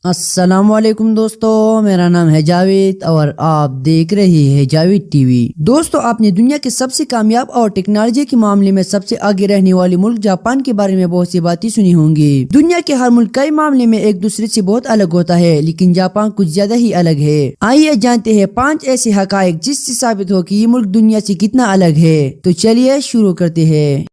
السلام علیکم دوستو، میرا نام ہے جاوید اور آپ دیکھ رہے ہیں جاوید ٹی وی۔ دوستو، آپ نے دنیا کے سب سے کامیاب اور ٹیکنالوجی کے معاملے میں سب سے آگے رہنے والے ملک جاپان کے بارے میں بہت سی باتیں سنی ہوں گی۔ دنیا کے ہر ملک کئی معاملے میں ایک دوسرے سے بہت الگ ہوتا ہے، لیکن جاپان کچھ زیادہ ہی الگ ہے۔ آئیے جانتے ہیں 5 ایسے حقائق جس سے ثابت ہو کہ یہ ملک دنیا سے کتنا الگ ہے۔ تو چلیے شروع کرتے ہیں۔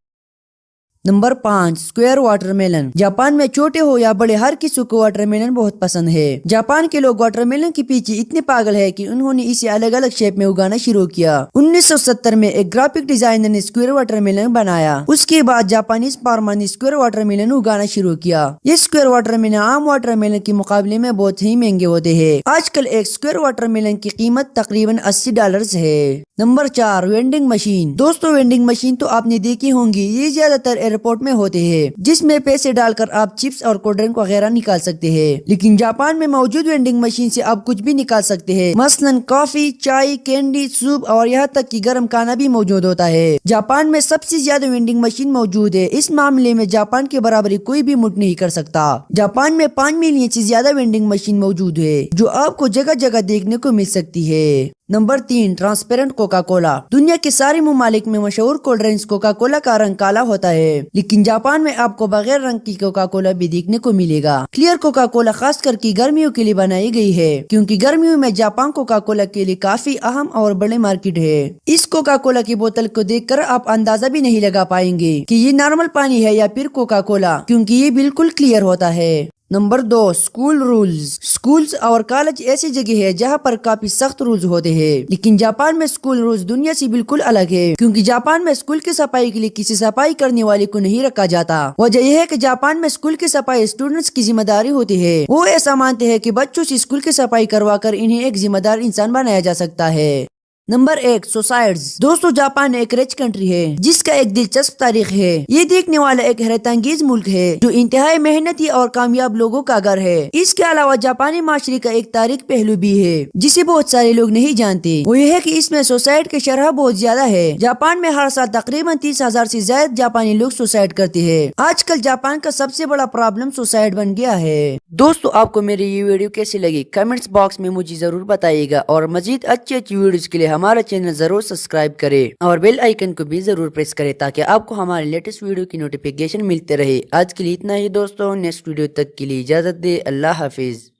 Number 5، square water melon. Japan میں چھوٹے ہو یا بڑے ہر کسی کو واٹر میلن بہت پسند ہے۔ جاپان کے لوگ واٹر میلن کے پیچھے اتنے پاگل ہے کہ انہوں نے اسے الگ الگ شیپ میں اگانا شروع کیا۔ 1970 میں ایک گرافک ڈیزائنر نے اسکوائر واٹر میلن بنایا۔ اس کے بعد جاپانیز فارمر نے اسکوائر واٹر میلن اگانا شروع کیا۔ یہ اسکوائر واٹر میلن عام واٹر میلن کے مقابلے میں بہت ہی مہنگے ہوتے ہیں۔ آج کل ایک اسکوائر واٹر میلن کی قیمت تقریباً $80 ہے۔ Number 4، vending machine. دوستو، وینڈنگ مشین تو آپ نے دیکھی ہوں گی، یہ زیادہ تر ایئرپورٹ میں ہوتے ہیں، جس میں پیسے ڈال کر آپ چپس اور کولڈ ڈرنک وغیرہ نکال سکتے ہیں۔ لیکن جاپان میں موجود وینڈنگ مشین سے آپ کچھ بھی نکال سکتے ہیں، مثلاً کافی، چائے، کینڈی، سوپ اور یہاں تک کہ گرم کھانا بھی موجود ہوتا ہے۔ جاپان میں سب سے زیادہ وینڈنگ مشین موجود ہے۔ اس معاملے میں جاپان کے برابری کوئی بھی ملک نہیں کر سکتا۔ جاپان میں 5 ملین سے زیادہ وینڈنگ مشین موجود ہے، جو آپ کو جگہ جگہ دیکھنے کو مل سکتی ہے۔ Number 3، transparent Coca Cola. دنیا کے سارے ممالک میں مشہور کولڈ ڈرنکس کوکا کولا کا رنگ کالا ہوتا ہے، لیکن جاپان میں آپ کو بغیر رنگ کی کوکا کولا بھی دیکھنے کو ملے گا۔ کلیئر کوکا کولا خاص کر کے گرمیوں کے لیے بنائی گئی ہے، کیونکہ گرمیوں میں جاپان کوکا کولا کے لیے کافی اہم اور بڑے مارکیٹ ہے۔ اس کوکا کولا کی بوتل کو دیکھ کر آپ اندازہ بھی نہیں لگا پائیں گے کہ یہ نارمل پانی ہے یا پھر کوکا کولا، کیونکہ یہ بالکل کلیئر ہوتا ہے۔ Number 2، school rules. اسکولز اور کالج ایسی جگہ ہے جہاں پر کافی سخت رولز ہوتے ہیں، لیکن جاپان میں اسکول رولز دنیا سے بالکل الگ ہے، کیونکہ جاپان میں اسکول کی صفائی کے لیے کسی صفائی کرنے والے کو نہیں رکھا جاتا۔ وجہ یہ ہے کہ جاپان میں اسکول کی صفائی اسٹوڈنٹس کی ذمہ داری ہوتی ہے۔ وہ ایسا مانتے ہیں کہ بچوں سے اسکول کی صفائی کروا کر انہیں ایک ذمہ دار انسان بنایا جا سکتا ہے۔ نمبر 1، سوسائڈز۔ دوستو، جاپان ایک رچ کنٹری ہے جس کا ایک دلچسپ تاریخ ہے۔ یہ دیکھنے والا ایک حیرت انگیز ملک ہے جو انتہائی محنتی اور کامیاب لوگوں کا گھر ہے۔ اس کے علاوہ جاپانی معاشرے کا ایک تاریخ پہلو بھی ہے جسے بہت سارے لوگ نہیں جانتے، وہ یہ ہے کہ اس میں سوسائڈ کی شرح بہت زیادہ ہے۔ جاپان میں ہر سال تقریباً 30,000 سے زائد جاپانی لوگ سوسائڈ کرتے ہیں۔ آج کل جاپان کا سب سے بڑا پرابلم سوسائڈ بن گیا ہے۔ دوستو، آپ کو میری یہ ویڈیو کیسی لگی کمنٹس باکس میں مجھے ضرور بتائیے گا، اور مزید اچھی ویڈیوز کے لیے ہمارا چینل ضرور سبسکرائب کرے اور بیل آئیکن کو بھی ضرور پریس کرے تاکہ آپ کو ہمارے لیٹسٹ ویڈیو کی نوٹیفیکیشن ملتے رہے۔ آج کے لیے اتنا ہی دوستو، نیکسٹ ویڈیو تک کے لیے اجازت دے۔ اللہ حافظ۔